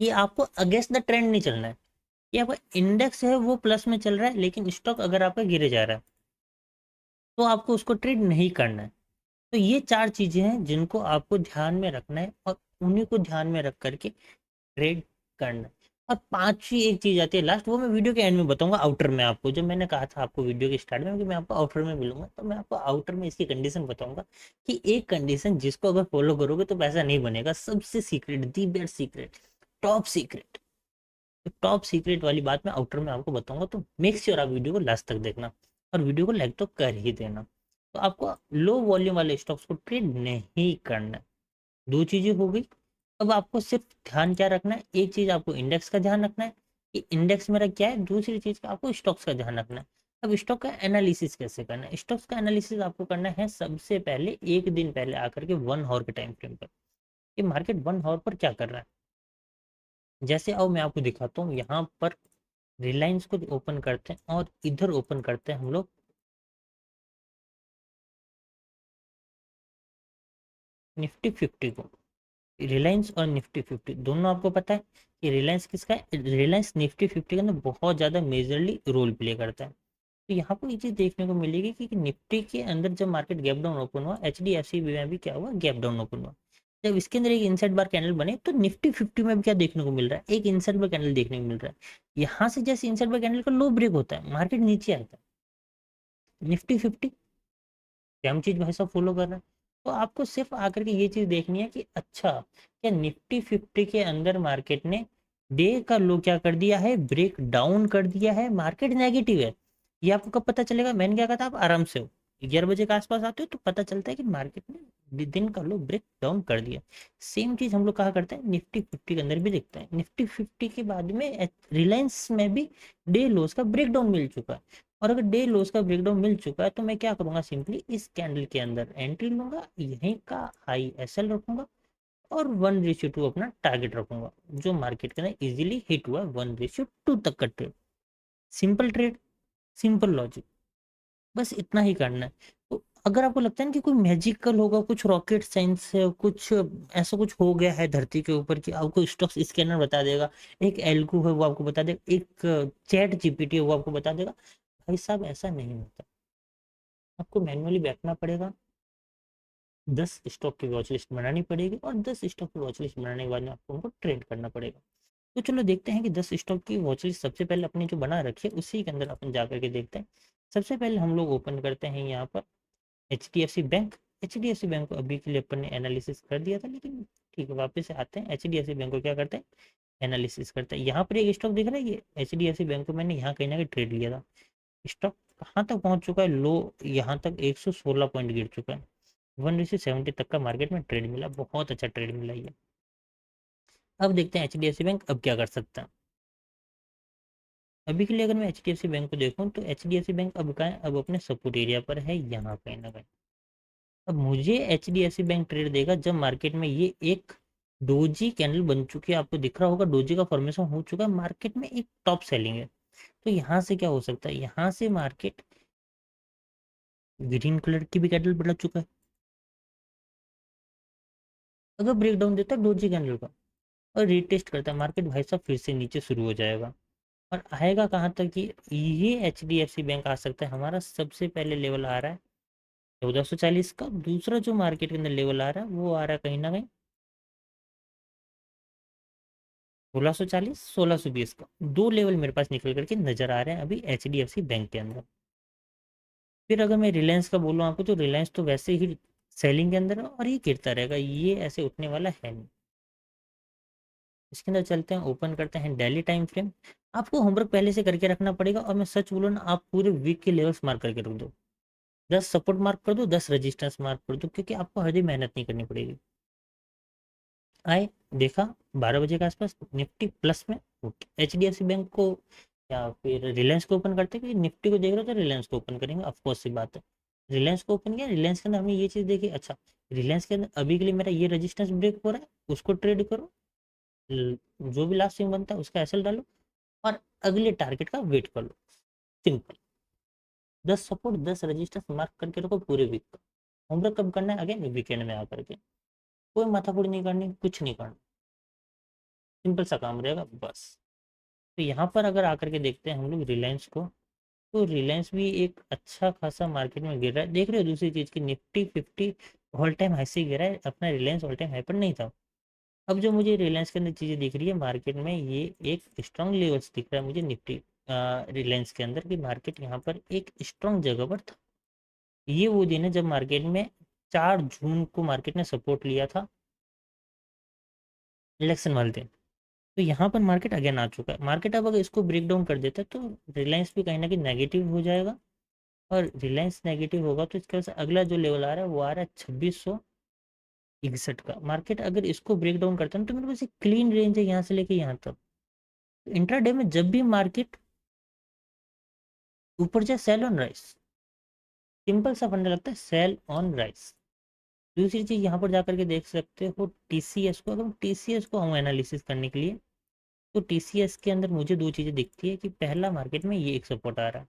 कि आपको अगेंस्ट द ट्रेंड नहीं चलना है। कि आपका इंडेक्स है वो प्लस में चल रहा है लेकिन स्टॉक अगर आपका गिरे जा रहा है, तो आपको उसको ट्रेड नहीं करना है। तो ये चार चीजें हैं जिनको आपको ध्यान में रखना है, और उन्हीं को ध्यान में रख करके ट्रेड करना है। और पांचवी एक चीज आती है लास्ट, वो मैं वीडियो के एंड में बताऊंगा आउटर में आपको। जो मैंने कहा था आपको वीडियो के स्टार्ट में कि मैं आपको आउटर में मिलूंगा, तो मैं आपको आउटर में इसकी कंडीशन बताऊंगा। कि एक कंडीशन जिसको अगर फॉलो करोगे तो पैसा नहीं बनेगा, सबसे secret, the best secret, top secret. तो टॉप सीक्रेट वाली बात मैं आउटर में आपको बताऊंगा, तो मेक श्योर आप वीडियो को लास्ट तक देखना, और वीडियो को लाइक तो कर ही देना। तो आपको लो वॉल्यूम वाले स्टॉक्स को ट्रेड नहीं करना है। दो चीजें हो गई। अब आपको सिर्फ ध्यान क्या रखना है, एक चीज आपको इंडेक्स का ध्यान रखना है कि इंडेक्स मेरा क्या है, दूसरी चीज का आपको स्टॉक्स का ध्यान रखना है। अब स्टॉक का एनालिसिस कैसे करना है, स्टॉक्स का एनालिसिस आपको करना है सबसे पहले एक दिन पहले आकर के 1 आवर के टाइम फ्रेम पर, कि मार्केट 1 आवर पर क्या कर रहा है। जैसे अब मैं आपको दिखाता हूँ, यहाँ पर रिलायंस को ओपन करते हैं और इधर ओपन करते हैं हम लोग निफ्टी 50 को। रिलायंस और निफ्टी 50 दोनों आपको पता है कि रिलायंस किसका है, रिलायंस निफ्टी 50 के अंदर बहुत ज़्यादा मेजरली रोल प्ले करता है। तो यहाँ पर ये चीज़ देखने को मिलेगी कि निफ्टी के अंदर जब मार्केट गैप डाउन ओपन हुआ, एच डी एफ सी में भी क्या हुआ, गैप डाउन ओपन हुआ। जब इसके अंदर एक इनसाइड बार कैंडल बने, तो निफ्टी 50 में भी क्या देखने को मिल रहा है, एक इनसाइड बार कैंडल देखने को मिल रहा है। यहाँ से जैसे इनसाइड बार कैंडल का लो ब्रेक होता है, मार्केट नीचे आता है। निफ्टी 50 सेम चीज भाई साहब फॉलो कर रहा है। तो आपको सिर्फ आकर के ये चीज देखनी है कि अच्छा, क्या निफ्टी 50 के अंदर मार्केट ने डे का लो क्या कर दिया है, ब्रेक डाउन कर दिया है, मार्केट नेगेटिव है। ये आपको कब पता चलेगा, मैंने क्या कहा था, आप आराम से हो 11 बजे के आसपास आते हो तो पता चलता है कि मार्केट ने दिन का लो ब्रेक डाउन कर दिया। सेम चीज हम लोग कहा करते हैं निफ्टी 50 के अंदर भी दिखता है। निफ्टी 50 के बाद में रिलायंस में भी डे लोस का ब्रेक डाउन मिल चुका है। और अगर डे लोस का ब्रेकडाउन मिल चुका है, तो मैं क्या करूंगा, सिंपली इस कैंडल के अंदर एंट्री लूंगा, यहीं का हाई एसएल रखूंगा, और 1:2 अपना टारगेट रखूंगा, जो मार्केट के अंदर इजीली हिट हुआ है 1:2 तक का trade. Simple trade, simple logic, बस इतना ही करना है। तो अगर आपको लगता है ना कि कोई मैजिकल होगा, कुछ रॉकेट साइंस है, कुछ ऐसा कुछ हो गया है धरती के ऊपर कि आपको स्टॉक्स स्कैनर बता देगा, एक एल्गो है वो आपको बता देगा, एक चैट जीपीटी है वो आपको बता देगा, भाई साहब ऐसा नहीं होता। आपको मैन्युअली बैठना पड़ेगा, 10 स्टॉक की वॉच लिस्ट बनानी पड़ेगी, और 10 स्टॉक की वॉच लिस्ट बनाने के बाद में आपको उनको ट्रेड करना पड़ेगा। तो चलो देखते हैं कि 10 स्टॉक की वॉच लिस्ट सबसे पहले अपनी जो बना रखी है उसी के अंदर अपन जा करके देखते हैं। सबसे पहले हम लोग ओपन करते हैं यहाँ पर H D F C bank. H D F C bank को अभी के लिए अपन ने एनालिसिस कर दिया था, लेकिन ठीक है वापस से आते हैं। H D F C bank को क्या करते हैं, एनालिसिस करते हैं। यहाँ पर एक स्टॉक दिख रहा है, ये H D F C bank को मैंने यहाँ कहीं ना कहीं ट्रेड लिया था। स्टॉक कहाँ तक पहुँच चुका है, लो यहाँ तक 116 पॉइंट गिर चुका है। 1:70 तक का मार्केट में ट्रेड मिला, बहुत अच्छा ट्रेड मिला ये। अब देखते हैं H D F C bank अब क्या कर सकता है। अभी के लिए अगर मैं H D F C bank को देखूँ तो H D F C bank अब कहाँ है, अब अपने सपोर्ट एरिया पर है, यहाँ कहीं ना कहीं। अब मुझे H D F C bank trade देगा जब मार्केट में ये एक डोजी कैंडल बन चुकी है, आपको दिख रहा होगा डोजी का फॉर्मेशन हो चुका है, मार्केट में एक टॉप सेलिंग है। तो यहाँ से क्या हो सकता है, यहाँ से मार्केट ग्रीन कलर की भी कैंडल बना चुका है। अगर ब्रेकडाउन देता है डोजी कैंडल का और रीटेस्ट करता है मार्केट, भाई साहब फिर से नीचे शुरू हो जाएगा। और आएगा कहाँ तक कि ये H D F C bank आ सकता है। हमारा सबसे पहले लेवल आ रहा है 1440 का, दूसरा जो मार्केट के अंदर लेवल आ रहा है वो आ रहा है कहीं ना कहीं 1640 1620 का। दो लेवल मेरे पास निकल करके नजर आ रहे हैं अभी H D F C bank के अंदर। फिर अगर मैं रिलायंस का बोलूँ आपको, तो रिलायंस तो वैसे ही सेलिंग के अंदर है और ये गिरता रहेगा, ये ऐसे उठने वाला है नहीं। इसके अंदर चलते हैं, ओपन करते हैं डेली टाइम फ्रेम। आपको होमवर्क पहले से करके रखना पड़ेगा, और मैं सच बोलूँ ना, आप पूरे वीक के लेवल्स मार्क करके रख दो। 10 सपोर्ट मार्क कर दो, 10 रजिस्टेंस मार्क कर दो, क्योंकि आपको हर दिन मेहनत नहीं करनी पड़ेगी। आए, देखा 12 बजे के आसपास निफ्टी प्लस में, H D F C bank को या फिर रिलायंस को ओपन करते हैं, क्योंकि निफ्टी को देख रहे हो तो रिलायंस को ओपन करेंगे, ऑफकोर्स सी बात है। रिलायंस को ओपन किया, रिलायंस के अंदर हमने ये चीज़ देखी, अच्छा रिलायंस के अंदर अभी के लिए मेरा ये रजिस्टेंस ब्रेक हो रहा है, उसको ट्रेड करो, जो भी लास्ट स्विंग बनता है उसका एसएल डालो, और अगले टारगेट का वेट कर लो। सिंपल। 10 सपोर्ट 10 रजिस्टर मार्क करके रखो पूरे वीक का। होमवर्क कब करना है, अगेन वीकेंड में आकर के। कोई माथापड़ी नहीं करनी, कुछ नहीं करना, सिंपल सा काम रहेगा बस। तो यहाँ पर अगर आकर के देखते हैं हम लोग रिलायंस को, तो रिलायंस भी एक अच्छा खासा मार्केट में गिर रहा है। देख रहे हो दूसरी चीज़ की निफ्टी 50 ऑल टाइम हाई से गिरा है, अपना रिलायंस ऑल टाइम हाई पर नहीं था। अब जो मुझे रिलायंस के अंदर चीज़ें दिख रही है मार्केट में, ये एक स्ट्रॉन्ग लेवल्स दिख रहा है मुझे निफ्टी रिलायंस के अंदर, कि मार्केट यहाँ पर एक स्ट्रॉन्ग जगह पर था। ये वो दिन है जब मार्केट में 4 जून को मार्केट ने सपोर्ट लिया था, इलेक्शन वाले दिन। तो यहाँ पर मार्केट अगेन आ चुका है। मार्केट अब अगर इसको ब्रेक डाउन कर देता है तो रिलायंस भी कहीं ना कहीं नेगेटिव हो जाएगा, और रिलायंस नेगेटिव होगा तो इसके वजह से अगला जो लेवल आ रहा है वो आ रहा है 2661 का। मार्केट अगर इसको ब्रेक डाउन करता है तो मेरे पास एक क्लीन रेंज है यहाँ से लेके यहाँ तक। इंट्राडे में जब भी मार्केट ऊपर जाए, सेल ऑन राइस, सिंपल सा फंडा लगता है, सेल ऑन राइस। दूसरी चीज यहाँ पर जाकर के देख सकते हो टीसीएस को। अगर टीसीएस को हम एनालिसिस करने के लिए, तो टीसीएस के अंदर मुझे दो चीजें दिखती है, कि पहला मार्केट में ये एक सपोर्ट आ रहा है।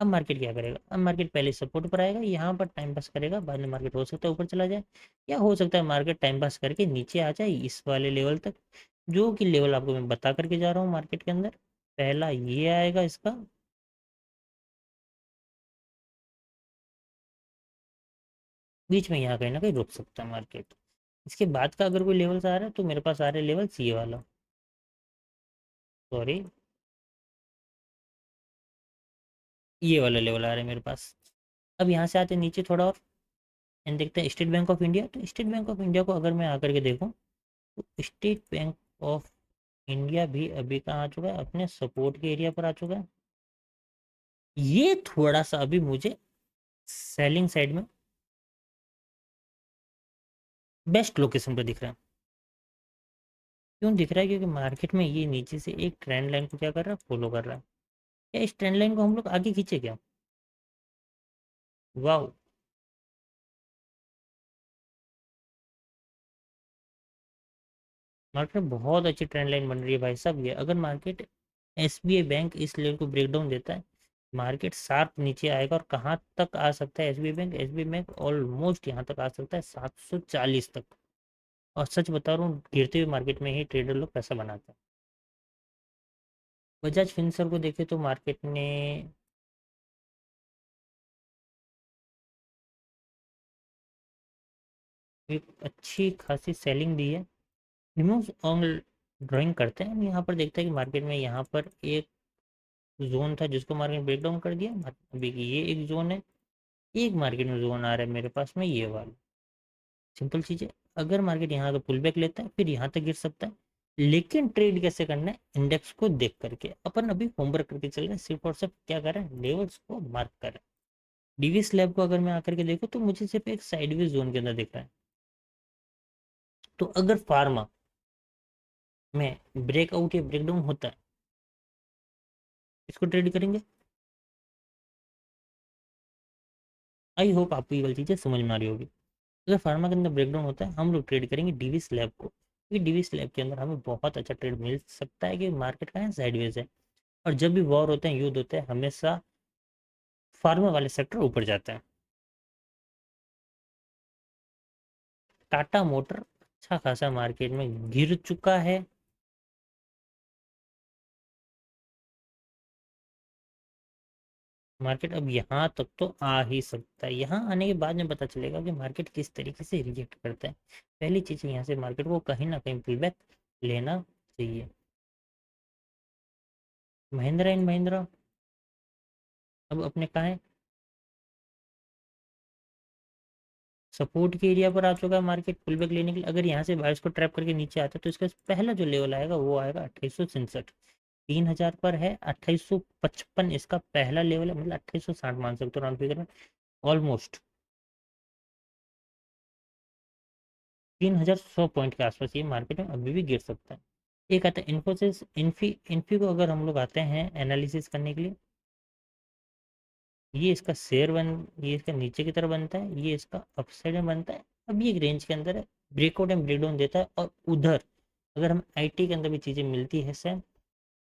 अब मार्केट क्या करेगा, अब मार्केट पहले सपोर्ट पर आएगा, यहाँ पर टाइम पास करेगा, बाद में मार्केट हो सकता है ऊपर चला जाए, या हो सकता है मार्केट टाइम पास करके नीचे आ जाए इस वाले लेवल तक। जो कि लेवल आपको मैं बता करके जा रहा हूँ मार्केट के अंदर, पहला ये आएगा इसका, बीच में यहाँ कहीं ना कहीं रुक सकता है मार्केट। इसके बाद का अगर कोई लेवल्स आ रहा है तो मेरे पास आ रहे लेवल्स ये वाला, सॉरी ये वाला लेवल आ रहा है मेरे पास। अब यहाँ से आते हैं नीचे थोड़ा और, एंड देखते हैं स्टेट बैंक ऑफ इंडिया। तो स्टेट बैंक ऑफ इंडिया को अगर मैं आकर के देखूँ, तो स्टेट बैंक ऑफ इंडिया भी अभी कहाँ आ चुका है, अपने सपोर्ट के एरिया पर आ चुका है। ये थोड़ा सा अभी मुझे सेलिंग साइड में बेस्ट लोकेशन पर दिख रहा है। क्यों दिख रहा है, क्योंकि मार्केट में ये नीचे से एक ट्रेंड लाइन को क्या कर रहा है, फॉलो कर रहा है। क्या इस ट्रेंड लाइन को हम लोग आगे खींचे क्या, वाह। मार्केट बहुत अच्छी ट्रेंड लाइन बन रही है भाई साहब। ये अगर मार्केट एसबीआई बैंक इस लेवल को ब्रेक डाउन देता है, मार्केट शार्प नीचे आएगा और कहाँ तक आ सकता है? एसबी बैंक ऑलमोस्ट यहाँ तक आ सकता है 740 तक। और सच बता रहा हूँ, गिरते हुए मार्केट में ही ट्रेडर लोग पैसा बनाते हैं। बजाज फिनसर्व को देखे तो मार्केट ने एक अच्छी खासी सेलिंग दी है। रिमूव ऑन ड्राइंग करते हैं, यहाँ पर देखते हैं कि मार्केट में यहाँ पर एक जोन था जिसको मार्केट ब्रेक डाउन कर दिया। अभी ये एक जोन है, एक मार्केट में जोन आ रहा है मेरे पास में ये वाला। सिंपल चीज़ है, अगर मार्केट यहाँ का पुल बैक लेता है फिर यहाँ तक गिर सकता है, लेकिन ट्रेड कैसे करना है? इंडेक्स को देख करके। अपन अभी होमवर्क करके चल रहे हैं, सिर्फ और सिर्फ क्या कर रहे हैं? लेवल्स को मार्क कर रहे हैं। डीवी स्लैब को अगर मैं आकर के देखूँ तो मुझे सिर्फ एक साइडवेज जोन के अंदर दिख रहा है। तो अगर फार्मा में ब्रेकआउट या ब्रेकडाउन होता है, इसको ट्रेड करेंगे। आई होप आपको ये वाली चीज़ें समझ में आ रही होगी। अगर फार्मा के अंदर ब्रेकडाउन होता है, हम लोग ट्रेड करेंगे डीवी स्लैब को, क्योंकि डीवी स्लैब के अंदर हमें बहुत अच्छा ट्रेड मिल सकता है कि मार्केट का है साइडवेज है। और जब भी वॉर होते हैं, युद्ध होते हैं, हमेशा फार्मा वाले सेक्टर ऊपर जाते हैं। टाटा मोटर अच्छा खासा मार्केट में गिर चुका है। मार्केट अब यहाँ तक तो आ ही सकता है, यहाँ आने के बाद में पता चलेगा कि मार्केट किस तरीके से रिजेक्ट करता है। पहली चीज़, यहाँ से मार्केट को कहीं ना कहीं पुल बैक लेना चाहिए। महिंद्रा एंड महिंद्रा अब अपने कहाँ है? सपोर्ट के एरिया पर आ चुका है मार्केट पुल बैक लेने के लिए। अगर यहाँ से बायर्स को ट्रैप करके नीचे आता है तो इसका पहला जो लेवल आएगा वो आएगा 2867। 3000 पर है, 2855 इसका पहला लेवल है, मतलब 2860 मान सकते हो राउंड फिगर में। ऑलमोस्ट 3100 पॉइंट के आसपास ये मार्केट में अभी भी गिर सकता है। एक आता है इन्फोसिस, इन्फी इन्फी को अगर हम लोग आते हैं एनालिसिस करने के लिए, ये इसका शेयर बन, ये इसका नीचे की तरफ बनता है, ये इसका अपसाइड में बनता है। अब ये एक रेंज के अंदर है, ब्रेकआउट एंड ब्रेकडाउन देता है। और उधर अगर हम आईटी के अंदर भी चीज़ें मिलती है सेम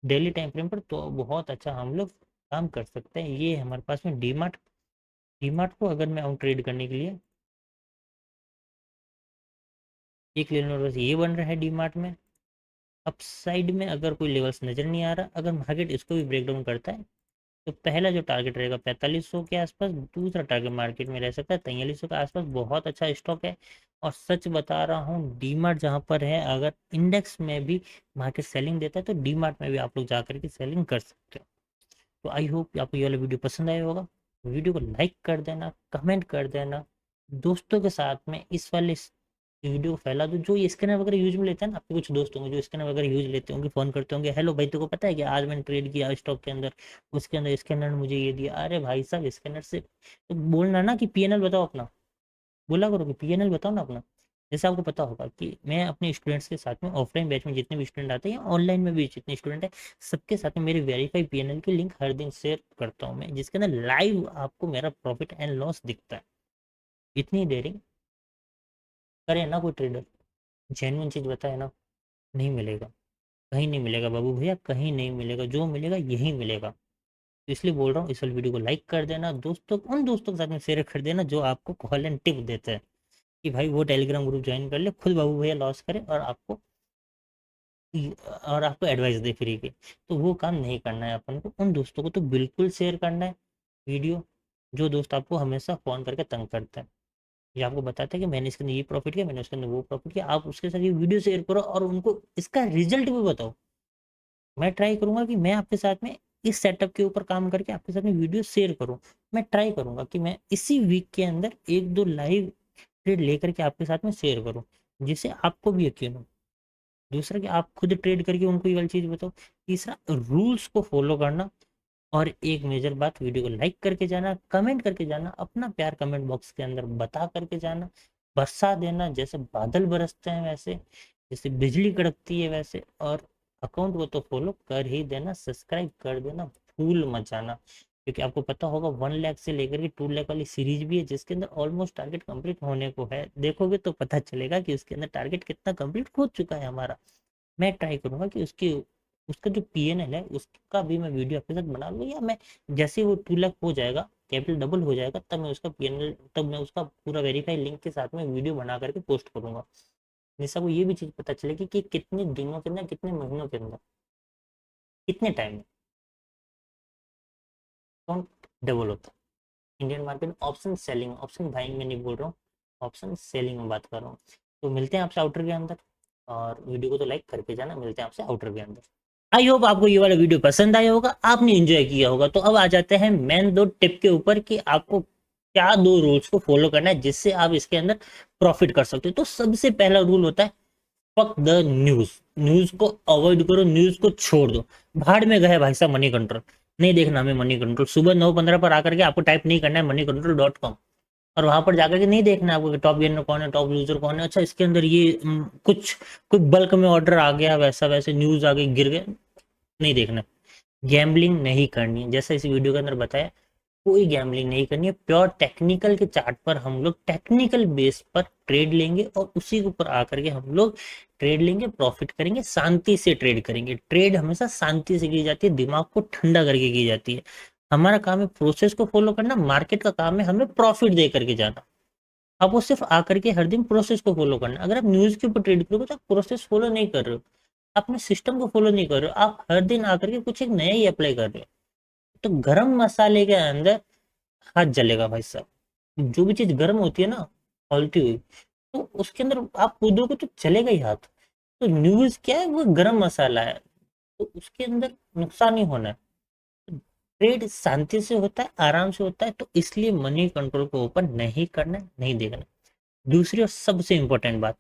डेली टाइम फ्रेम पर, तो बहुत अच्छा हम लोग काम कर सकते हैं। ये हमारे पास में डीमार्ट, डीमार्ट को अगर मैं आऊँ ट्रेड करने के लिए, एक लेवल बस ये बन रहा है डीमार्ट में। अपसाइड में अगर कोई लेवल्स नज़र नहीं आ रहा, अगर मार्केट इसको भी ब्रेक डाउन करता है तो पहला जो टारगेट रहेगा 4500 के आसपास, दूसरा टारगेट मार्केट में रह सकता है 4300 के आसपास। बहुत अच्छा स्टॉक है। और सच बता रहा हूँ, डीमार्ट जहाँ पर है, अगर इंडेक्स में भी मार्केट सेलिंग देता है तो डीमार्ट में भी आप लोग जा करके सेलिंग कर सकते हो। तो आई होप आपको ये वाला वीडियो पसंद आया होगा। वीडियो को लाइक कर देना, कमेंट कर देना, दोस्तों के साथ में इस वाले वीडियो को फैला दो। जो ये स्कैनर वगैरह यूज में लेते हैं ना, आपके कुछ दोस्त होंगे जो स्कैनर वगैरह यूज लेते होंगे, फोन करते होंगे, हेलो भाई तेको पता है कि आज मैंने ट्रेड किया स्टॉक के अंदर, उसके अंदर स्कैनर ने मुझे ये दिया। अरे भाई साहब, स्कैनर से तो बोलना ना कि पीएनएल बताओ अपना, बोला करो कि पीएनएल बताओ ना अपना। जैसे आपको पता होगा कि मैं अपने स्टूडेंट्स के साथ में ऑफलाइन बैच में जितने भी स्टूडेंट आते हैं या ऑनलाइन में भी जितने स्टूडेंट हैं, सबके साथ में मेरे वेरीफाई पीएनएल की लिंक हर दिन शेयर करता हूँ मैं, जिसके अंदर लाइव आपको मेरा प्रॉफिट एंड लॉस दिखता है। इतनी देरी करे ना कोई ट्रेडर, जेन्युइन चीज बताए ना, नहीं मिलेगा, कहीं नहीं मिलेगा बाबू भैया, कहीं नहीं मिलेगा। जो मिलेगा यही मिलेगा। तो इसलिए बोल रहा हूँ, इस वाले वीडियो को लाइक कर देना, दोस्तों उन दोस्तों के साथ में शेयर कर देना जो आपको कॉल एंड टिप देते हैं कि भाई वो टेलीग्राम ग्रुप ज्वाइन कर ले, खुद बाबू भैया लॉस करे और आपको एडवाइस दे फ्री के। तो वो काम नहीं करना है अपन को। उन दोस्तों को तो बिल्कुल शेयर करना है वीडियो, जो दोस्त आपको हमेशा फ़ोन करके तंग करता है, ये आपको बताता है कि मैंने इसके अंदर ये प्रॉफिट किया, मैंने उसके अंदर वो प्रॉफिट किया। आप उसके साथ ये वीडियो शेयर करो और उनको इसका रिजल्ट भी बताओ। मैं ट्राई करूंगा कि मैं आपके साथ में इस सेटअप के ऊपर काम करके आपके साथ में वीडियो शेयर करूं। मैं ट्राई करूंगा कि मैं इसी वीक के अंदर एक दो लाइव ट्रेड लेकर के आपके साथ में शेयर करूं, जिससे आपको भी यकीन हो। दूसरा कि आप खुद ट्रेड करके उनको ये वाली चीज़ बताओ। तीसरा, रूल्स को फॉलो करना। और एक मेजर बात, वीडियो को लाइक करके जाना, कमेंट करके जाना, अपना प्यार कमेंट बॉक्स के अंदर बता करके जाना, बरसा देना जैसे बादल बरसते हैं वैसे, जैसे बिजली कड़कती है वैसे। और अकाउंट को तो फॉलो कर ही देना, सब्सक्राइब कर देना, भूल मत जाना। क्योंकि आपको पता होगा 1 लाख से लेकर के 2 लाख वाली सीरीज भी है, जिसके अंदर ऑलमोस्ट टारगेट कंप्लीट होने को है। देखोगे तो पता चलेगा कि उसके अंदर टारगेट कितना कंप्लीट हो चुका है हमारा। मैं ट्राई करूंगा कि उसकी उसका जो पीएनएल है उसका भी मैं वीडियो आपके साथ बना लूँ, या मैं जैसे ही वो 2 लाख हो जाएगा, कैपिटल डबल हो जाएगा, तब मैं उसका पीएनएल, तब मैं उसका पूरा वेरीफाई लिंक के साथ में वीडियो बना करके पोस्ट करूंगा, जिससे आपको ये भी चीज़ पता चलेगी कि कितने दिनों के अंदर, कितने महीनों के अंदर, कितने टाइम में अकाउंट डबल होता है। इंडियन मार्केट में ऑप्शन सेलिंग, ऑप्शन बाइंग में नहीं बोल रहा हूँ, ऑप्शन सेलिंग में बात कर रहा हूँ। तो मिलते हैं आपसे आउटर के अंदर, और वीडियो को तो लाइक करके जाना। मिलते हैं आपसे आउटर के अंदर। आई होप आपको ये वाला वीडियो पसंद आया होगा, आपने एंजॉय किया होगा। तो अब आ जाते हैं मेन 2 टिप के ऊपर कि आपको क्या 2 रूल्स को फॉलो करना है जिससे आप इसके अंदर प्रॉफिट कर सकते हो। तो सबसे पहला रूल होता है फक द न्यूज। न्यूज को अवॉइड करो, न्यूज को छोड़ दो। भाड़ में गए भाई साहब मनी कंट्रोल, नहीं देखना हमें मनी कंट्रोल। सुबह 9:15 पर आकर के आपको टाइप नहीं करना है moneycontrol.com, और वहां पर जाकर के नहीं देखना है आपको टॉप गेनर कौन है, टॉप लूजर कौन है। अच्छा इसके अंदर ये कुछ कुछ बल्क में ऑर्डर आ गया, वैसा वैसे न्यूज आ गई, गिर गए, नहीं देखना। गैम्बलिंग नहीं करनी है, जैसा इस वीडियो के अंदर बताया, कोई गैम्बलिंग नहीं करनी है। प्योर टेक्निकल के चार्ट पर हम लोग टेक्निकल बेस पर ट्रेड लेंगे, और उसी के ऊपर आकर के हम लोग ट्रेड लेंगे, प्रॉफिट करेंगे, शांति से ट्रेड करेंगे। ट्रेड हमेशा शांति से की जाती है, दिमाग को ठंडा करके की जाती है। हमारा काम है प्रोसेस को फॉलो करना, मार्केट का काम है हमें प्रॉफिट दे करके जाना। आप वो सिर्फ आकर के हर दिन प्रोसेस को फॉलो करना। अगर आप न्यूज के ऊपर ट्रेड करोगे तो आप प्रोसेस फॉलो नहीं कर रहे हो, अपने सिस्टम को फॉलो नहीं कर रहे हो, आप हर दिन आकर के कुछ एक नया ही अप्लाई कर रहे हो। तो गरम मसाले के अंदर हाथ जलेगा भाई साहब। जो भी चीज गर्म होती है ना, खौलती हुई, तो उसके अंदर आप कूदोगे तो चलेगा ही हाथ। तो न्यूज क्या है, वो गरम मसाला है, तो उसके अंदर नुकसान ही होना है। ट्रेड शांति से होता है, आराम से होता है, तो इसलिए मनी कंट्रोल को ओपन नहीं करना, नहीं देखना। दूसरी और सबसे इंपॉर्टेंट बात,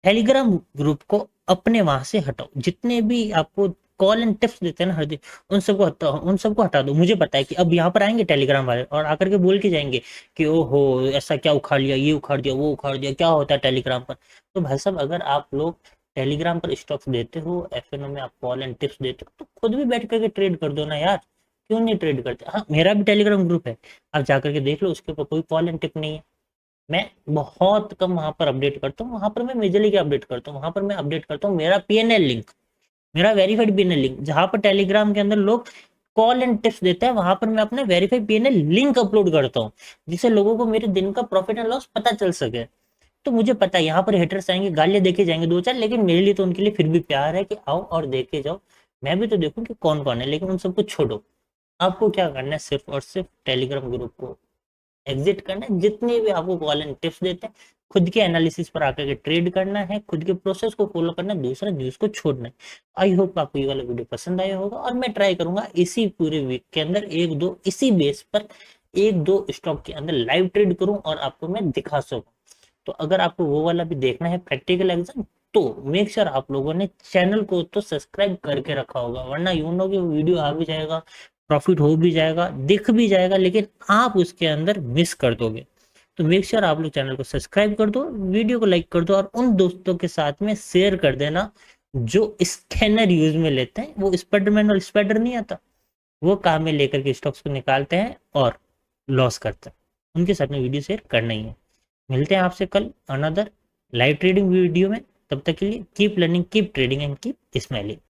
टेलीग्राम ग्रुप को अपने वहां से हटाओ। जितने भी आपको कॉल एंड टिप्स देते हैं ना हर दिन, उन सबको हटाओ, उन सबको हटा दो। मुझे पता है कि अब यहाँ पर आएंगे टेलीग्राम वाले और आकर के बोल के जाएंगे कि ओहो ऐसा क्या उखाड़ लिया, ये उखाड़ दिया, वो उखाड़ दिया, क्या होता है टेलीग्राम पर। तो भाई साहब अगर आप लोग टेलीग्राम पर स्टॉक्स देते हो, एफएनओ में आप कॉल एंड टिप्स देते हो, तो खुद भी बैठ करके ट्रेड कर दो ना यार। क्यों नहीं ट्रेड करते? हाँ मेरा भी टेलीग्राम ग्रुप है, आप जाकर के देख लो, उसके ऊपर कोई कॉल एंड टिप नहीं है। मैं बहुत कम वहां पर अपडेट करता हूँ, वहां पर मैं मेजरली क्या अपडेट करता हूँ, वहां पर मैं अपडेट करता हूँ मेरा पीएनएल लिंक, मेरा वेरीफाइड पीएनएल लिंक। जहां पर टेलीग्राम के अंदर लोग कॉल एंड टिप्स देते हैं, वहां पर मैं अपना वेरीफाइड पीएनएल लिंक अपलोड करता हूँ, जिससे लोगों को मेरे दिन का प्रॉफिट एंड लॉस पता चल सके। तो मुझे पता है यहाँ पर हेटर्स आएंगे, गालियां देखे जाएंगे 2-4, लेकिन मेरे लिए तो उनके लिए फिर भी प्यार है कि आओ और देखे जाओ। मैं भी तो देखूं कि कौन कौन है, लेकिन उन सबको छोड़ो। आपको क्या करना है, सिर्फ और सिर्फ टेलीग्राम ग्रुप को एग्जिट करना है। जितने भी आपको कॉल एंड टिप्स देते हैं, खुद के एनालिसिस पर आकर के ट्रेड करना है, खुद के प्रोसेस को फॉलो करना है, दूसरा न्यूज को छोड़ना है। आई होप आपको ये वाला वीडियो पसंद आया होगा, और मैं ट्राई करूंगा इसी पूरे वीक के अंदर एक दो इसी बेस पर एक दो स्टॉक के अंदर लाइव ट्रेड करूं और आपको मैं दिखा सकूं। तो अगर आपको वो वाला भी देखना है प्रैक्टिकल एग्जाम, तो मेक श्योर आप लोगों ने चैनल को तो सब्सक्राइब करके रखा होगा, वरना यू नो कि वीडियो आ भी जाएगा, प्रॉफिट हो भी जाएगा, दिख भी जाएगा, लेकिन आप उसके अंदर मिस कर दोगे। तो मेक श्योर आप लोग चैनल को सब्सक्राइब कर दो, वीडियो को लाइक कर दो, और उन दोस्तों के साथ में शेयर कर देना जो स्कैनर यूज में लेते हैं। वो स्पाइडरमैन और स्पाइडर नहीं आता, वो काम में लेकर के स्टॉक्स को निकालते हैं और लॉस करते हैं, उनके साथ में वीडियो शेयर करना ही है। मिलते हैं आपसे कल अनदर लाइव ट्रेडिंग वीडियो में। तब तक के लिए keep learning, keep trading and keep smiling.